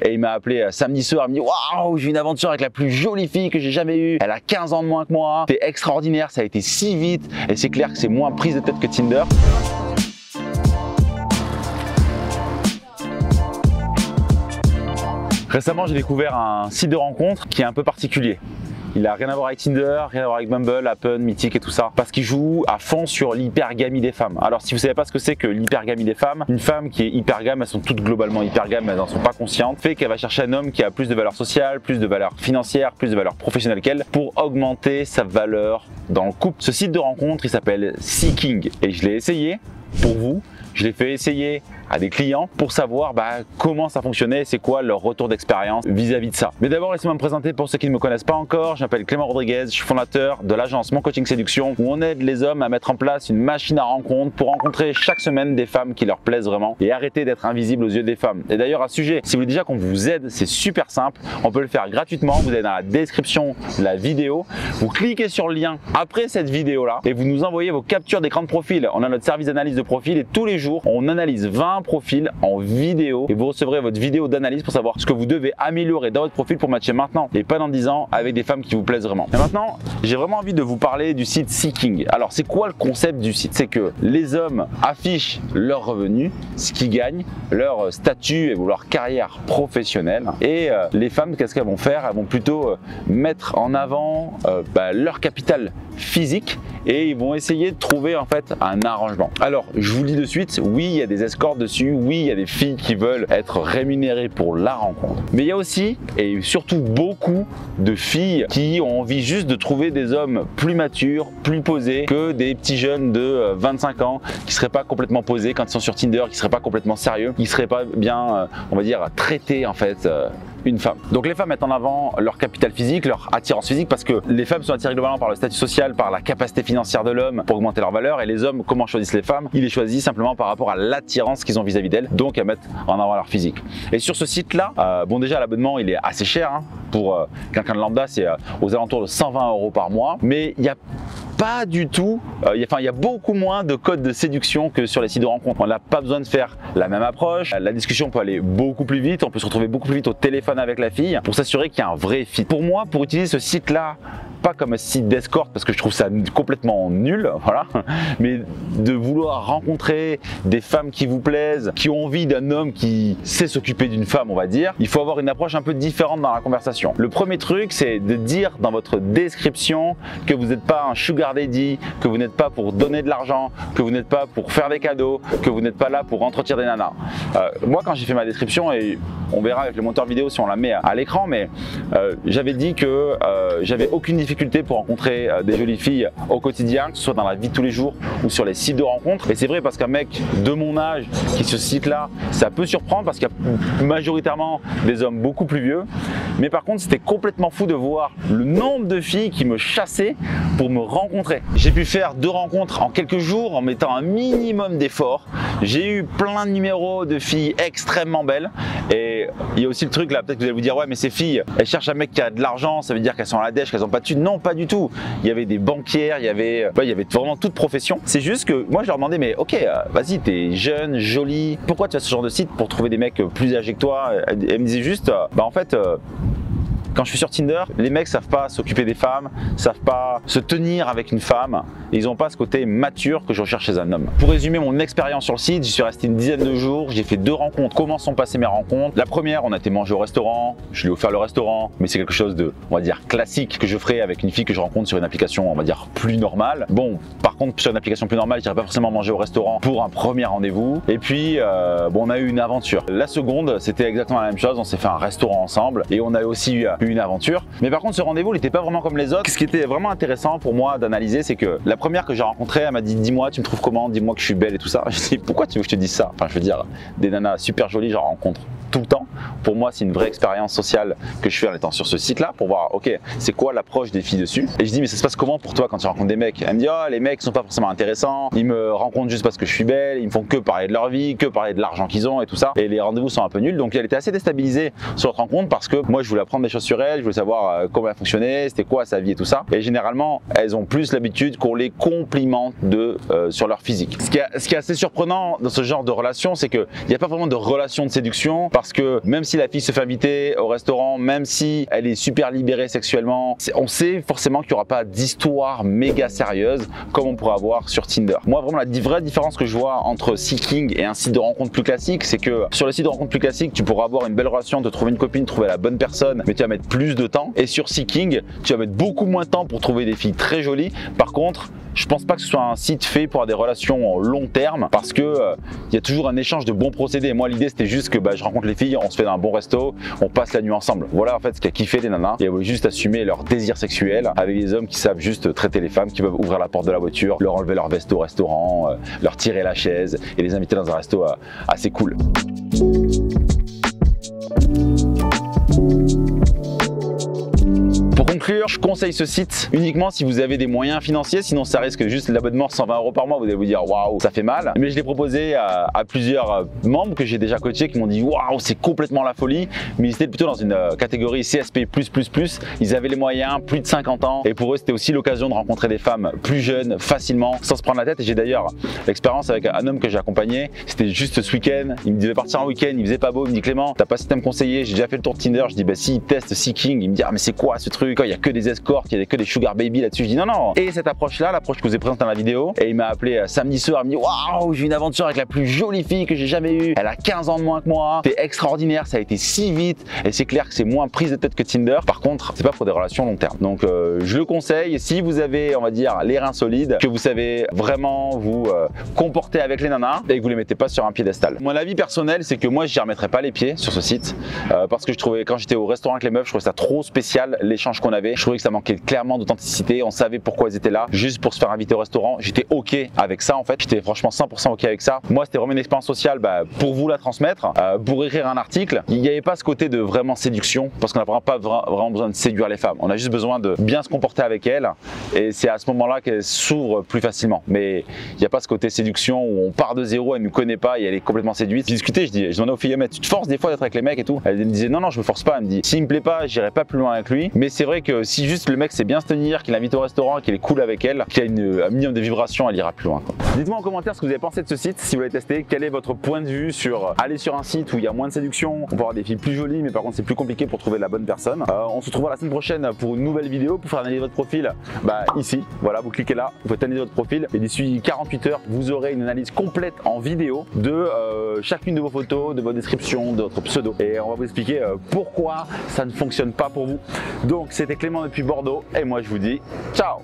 et il m'a appelé samedi soir, il me dit waouh, j'ai une aventure avec la plus jolie fille que j'ai jamais eue, elle a 15 ans de moins que moi, c'est extraordinaire, ça a été si vite et c'est clair que c'est moins prise de tête que Tinder. Récemment, j'ai découvert un site de rencontre qui est un peu particulier. Il n'a rien à voir avec Tinder, rien à voir avec Bumble, Happn, Mythic et tout ça. Parce qu'il joue à fond sur l'hypergamie des femmes. Alors si vous ne savez pas ce que c'est que l'hypergamie des femmes, une femme qui est hypergame, elles sont toutes globalement hypergames, elles n'en sont pas conscientes, fait qu'elle va chercher un homme qui a plus de valeur sociale, plus de valeur financière, plus de valeur professionnelle qu'elle pour augmenter sa valeur dans le couple. Ce site de rencontre, il s'appelle Seeking et je l'ai essayé pour vous. Je l'ai fait essayer à des clients pour savoir comment ça fonctionnait et c'est quoi leur retour d'expérience vis-à-vis de ça. Mais d'abord, laissez-moi me présenter pour ceux qui ne me connaissent pas encore. Je m'appelle Clément Rodriguez, je suis fondateur de l'agence Mon Coaching Séduction où on aide les hommes à mettre en place une machine à rencontre pour rencontrer chaque semaine des femmes qui leur plaisent vraiment et arrêter d'être invisibles aux yeux des femmes. Et d'ailleurs, à ce sujet, si vous voulez déjà qu'on vous aide, c'est super simple. On peut le faire gratuitement. Vous allez dans la description de la vidéo. Vous cliquez sur le lien après cette vidéo-là et vous nous envoyez vos captures d'écran de profil. On a notre service d'analyse de profil et tous les jours, on analyse 20 profils en vidéo et vous recevrez votre vidéo d'analyse pour savoir ce que vous devez améliorer dans votre profil pour matcher maintenant et pas dans 10 ans avec des femmes qui vous plaisent vraiment. Et maintenant, j'ai vraiment envie de vous parler du site Seeking. Alors, c'est quoi le concept du site? C'est que les hommes affichent leurs revenus, ce qu'ils gagnent, leur statut et leur carrière professionnelle et les femmes, qu'est-ce qu'elles vont faire? Elles vont plutôt mettre en avant leur capital physique et ils vont essayer de trouver en fait un arrangement. Alors, je vous le dis de suite, oui, il y a des escortes dessus, oui, il y a des filles qui veulent être rémunérées pour la rencontre. Mais il y a aussi et surtout beaucoup de filles qui ont envie juste de trouver des hommes plus matures, plus posés que des petits jeunes de 25 ans qui seraient pas complètement posés quand ils sont sur Tinder, qui seraient pas complètement sérieux, qui seraient pas bien, on va dire, traités en fait. Une femme. Donc les femmes mettent en avant leur capital physique, leur attirance physique parce que les femmes sont attirées globalement par le statut social, par la capacité financière de l'homme pour augmenter leur valeur et les hommes, comment choisissent les femmes? Ils les choisissent simplement par rapport à l'attirance qu'ils ont vis-à-vis d'elles, donc à mettre en avant leur physique. Et sur ce site-là, bon déjà l'abonnement il est assez cher hein, pour quelqu'un de lambda, c'est aux alentours de 120 € par mois, mais il y a pas du tout, il y a beaucoup moins de codes de séduction que sur les sites de rencontre. On n'a pas besoin de faire la même approche, la discussion peut aller beaucoup plus vite, on peut se retrouver beaucoup plus vite au téléphone avec la fille pour s'assurer qu'il y a un vrai fit. Pour moi, pour utiliser ce site-là, pas comme un site d'escorte parce que je trouve ça complètement nul, voilà, mais de vouloir rencontrer des femmes qui vous plaisent, qui ont envie d'un homme qui sait s'occuper d'une femme, on va dire, il faut avoir une approche un peu différente dans la conversation. Le premier truc, c'est de dire dans votre description que vous n'êtes pas un sugar daddy, que vous n'êtes pas pour donner de l'argent, que vous n'êtes pas pour faire des cadeaux, que vous n'êtes pas là pour entretenir des nanas. Moi, quand j'ai fait ma description, et on verra avec le monteur vidéo si on la met à l'écran, mais j'avais dit que j'avais aucune difficulté pour rencontrer des jolies filles au quotidien, que ce soit dans la vie de tous les jours ou sur les sites de rencontres. Et c'est vrai parce qu'un mec de mon âge qui est sur ce site-là, ça peut surprendre parce qu'il y a majoritairement des hommes beaucoup plus vieux. Mais par contre, c'était complètement fou de voir le nombre de filles qui me chassaient pour me rencontrer. J'ai pu faire 2 rencontres en quelques jours en mettant un minimum d'efforts. J'ai eu plein de numéros de filles extrêmement belles. Et il y a aussi le truc là, peut-être que vous allez vous dire ouais mais ces filles, elles cherchent un mec qui a de l'argent, ça veut dire qu'elles sont à la dèche, qu'elles n'ont pas de thunes. Non, pas du tout. Il y avait des banquières, il y avait vraiment toute profession. C'est juste que moi je leur demandais mais ok, vas-y, t'es jeune, jolie, pourquoi tu fais ce genre de site pour trouver des mecs plus âgés que toi? Elle me disait juste, en fait, quand je suis sur Tinder, les mecs savent pas s'occuper des femmes, savent pas se tenir avec une femme, et ils n'ont pas ce côté mature que je recherche chez un homme. Pour résumer mon expérience sur le site, j'y suis resté une dizaine de jours, j'ai fait 2 rencontres. Comment sont passées mes rencontres? La première, on a été manger au restaurant, je lui ai offert le restaurant, mais c'est quelque chose de, on va dire, classique que je ferais avec une fille que je rencontre sur une application, on va dire, plus normale. Bon, par contre, sur une application plus normale, je n'irais pas forcément manger au restaurant pour un premier rendez-vous. Et puis, on a eu une aventure. La seconde, c'était exactement la même chose, on s'est fait un restaurant ensemble et on a aussi eu une aventure. Mais par contre, ce rendez-vous n'était pas vraiment comme les autres. Ce qui était vraiment intéressant pour moi d'analyser, c'est que la première que j'ai rencontrée, elle m'a dit dis-moi, tu me trouves comment, dis-moi que je suis belle et tout ça. Je dis pourquoi tu veux que je te dise ça? Enfin, je veux dire, des nanas super jolies, j'en rencontre tout le temps. Pour moi, c'est une vraie expérience sociale que je fais en étant sur ce site-là pour voir, ok, c'est quoi l'approche des filles dessus. Et je dis, mais ça se passe comment pour toi quand tu rencontres des mecs? Elle me dit, oh, les mecs sont pas forcément intéressants, ils me rencontrent juste parce que je suis belle, ils me font que parler de leur vie, que parler de l'argent qu'ils ont et tout ça. Et les rendez-vous sont un peu nuls. Donc elle était assez déstabilisée sur notre rencontre parce que moi, je voulais apprendre des choses sur elle, je voulais savoir comment elle fonctionnait, c'était quoi sa vie et tout ça. Et généralement, elles ont plus l'habitude qu'on les complimente sur leur physique. Ce qui est assez surprenant dans ce genre de relation, c'est qu'il n'y a pas vraiment de relation de séduction. parce que même si la fille se fait inviter au restaurant, même si elle est super libérée sexuellement, on sait forcément qu'il n'y aura pas d'histoire méga sérieuse comme on pourrait avoir sur Tinder. Moi vraiment la vraie différence que je vois entre Seeking et un site de rencontre plus classique, c'est que sur le site de rencontre plus classique, tu pourras avoir une belle relation, te trouver une copine, trouver la bonne personne, mais tu vas mettre plus de temps. Et sur Seeking, tu vas mettre beaucoup moins de temps pour trouver des filles très jolies. Par contre, je pense pas que ce soit un site fait pour avoir des relations long terme, parce que il y a toujours un échange de bons procédés. Moi l'idée c'était juste que je rencontre les filles, on se fait un bon resto, on passe la nuit ensemble. Voilà en fait ce qui a kiffé les nanas, et elles voulaient juste assumer leur désir sexuel avec des hommes qui savent juste traiter les femmes, qui peuvent ouvrir la porte de la voiture, leur enlever leur veste au restaurant, leur tirer la chaise et les inviter dans un resto assez cool. Pour conclure, je conseille ce site uniquement si vous avez des moyens financiers, sinon ça risque juste l'abonnement 120 € par mois, vous allez vous dire waouh, ça fait mal. Mais je l'ai proposé à plusieurs membres que j'ai déjà coachés qui m'ont dit waouh, c'est complètement la folie, mais ils étaient plutôt dans une catégorie CSP++, ils avaient les moyens, plus de 50 ans, et pour eux c'était aussi l'occasion de rencontrer des femmes plus jeunes, facilement, sans se prendre la tête. Et j'ai d'ailleurs l'expérience avec un homme que j'ai accompagné, c'était juste ce week-end, il me devait partir en week-end, il faisait pas beau, il me dit Clément, t'as pas si à me conseiller, j'ai déjà fait le tour de Tinder. Je dis bah si, teste Seeking. Il me dit ah mais c'est quoi ce truc, il y a que des escorts, il y a que des sugar baby là-dessus. Je dis non non. Et cette approche là, l'approche que je vous ai présentée dans la vidéo, et il m'a appelé samedi soir, il me dit waouh, j'ai une aventure avec la plus jolie fille que j'ai jamais eue, elle a 15 ans de moins que moi, c'est extraordinaire, ça a été si vite, et c'est clair que c'est moins prise de tête que Tinder. Par contre c'est pas pour des relations long terme, donc je le conseille si vous avez, on va dire, les reins solides, que vous savez vraiment vous comporter avec les nanas et que vous les mettez pas sur un piédestal. Mon avis personnel c'est que moi j'y remettrais pas les pieds sur ce site, parce que je trouvais, quand j'étais au restaurant avec les meufs, je trouvais ça trop spécial, l'échange qu'on avait. Je trouvais que ça manquait clairement d'authenticité, on savait pourquoi elles étaient là, juste pour se faire inviter au restaurant. J'étais ok avec ça en fait, j'étais franchement 100% ok avec ça. Moi c'était vraiment une expérience sociale pour vous la transmettre, pour écrire un article. Il n'y avait pas ce côté de vraiment séduction, parce qu'on n'a pas vraiment besoin de séduire les femmes, on a juste besoin de bien se comporter avec elles, et c'est à ce moment là qu'elles s'ouvrent plus facilement. Mais il n'y a pas ce côté séduction où on part de zéro, elle ne nous connaît pas et elle est complètement séduite. J'ai discuté, je demandais aux filles, mais tu te forces des fois d'être avec les mecs et tout? Elle me disait non non, je me force pas. Elle me dit s'il me plaît pas, j'irai pas plus loin avec lui. Mais c'est vrai que si juste le mec sait bien se tenir, qu'il l'invite au restaurant, qu'il est cool avec elle, qu'il a un minimum de vibrations, elle ira plus loin. Dites-moi en commentaire ce que vous avez pensé de ce site, si vous l'avez testé, quel est votre point de vue sur aller sur un site où il y a moins de séduction, on peut avoir des filles plus jolies, mais par contre c'est plus compliqué pour trouver la bonne personne. On se retrouvera la semaine prochaine pour une nouvelle vidéo. Pour faire analyser votre profil, ici, voilà, vous cliquez là, vous faites analyser votre profil, et d'ici 48 heures, vous aurez une analyse complète en vidéo de chacune de vos photos, de votre description, de votre pseudo, et on va vous expliquer pourquoi ça ne fonctionne pas pour vous. Donc c'était Clément depuis Bordeaux, et moi je vous dis ciao.